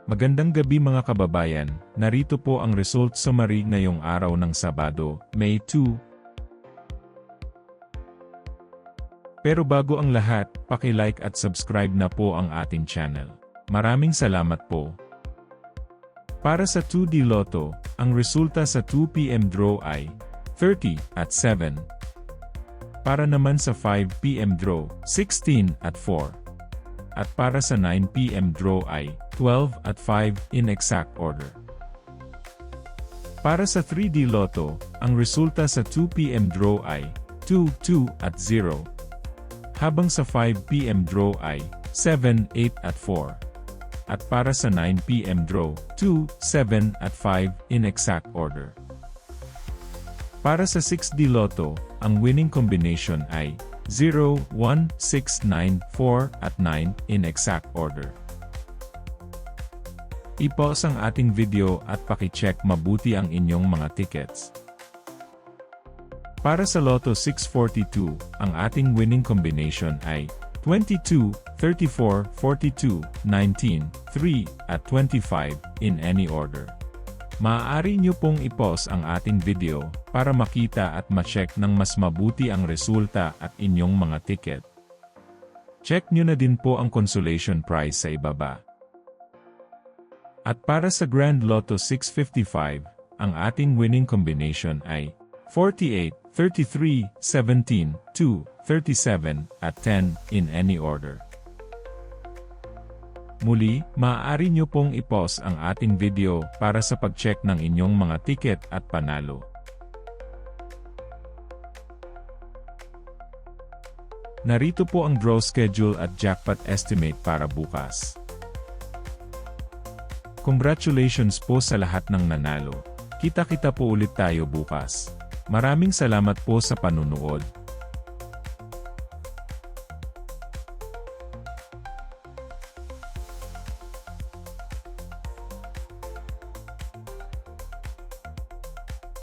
Magandang gabi mga kababayan, narito po ang result summary ngayong araw ng Sabado, May 2. Pero bago ang lahat, paki-like at subscribe na po ang ating channel. Maraming salamat po. Para sa 2D Lotto, ang resulta sa 2 PM draw ay 30 at 7. Para naman sa 5 PM draw, 16 at 4. At para sa 9 PM draw ay 12 at 5 in exact order. Para sa 3D Lotto, ang resulta sa 2 PM draw ay 2, 2 at 0. Habang sa 5 PM draw ay 7, 8 at 4. At para sa 9 PM draw, 2, 7 at 5 in exact order. Para sa 6D Lotto, ang winning combination ay 0, 1, 6, 9, 4 at 9 in exact order. I-pause ang ating video at paki-check mabuti ang inyong mga tickets. Para sa Lotto 642, ang ating winning combination ay 22, 34, 42, 19, 3 at 25 in any order. Maaari nyo pong i-pause ang ating video para makita at ma-check ng mas mabuti ang resulta at inyong mga ticket. Check nyo na din po ang consolation prize sa ibaba. At para sa Grand Lotto 655, ang ating winning combination ay 48, 33, 17, 2, 37 at 10 in any order. Muli, maaari nyo pong i-pause ang ating video para sa pag-check ng inyong mga ticket at panalo. Narito po ang draw schedule at jackpot estimate para bukas. Congratulations po sa lahat ng nanalo. Kita-kita po ulit tayo bukas. Maraming salamat po sa panunood.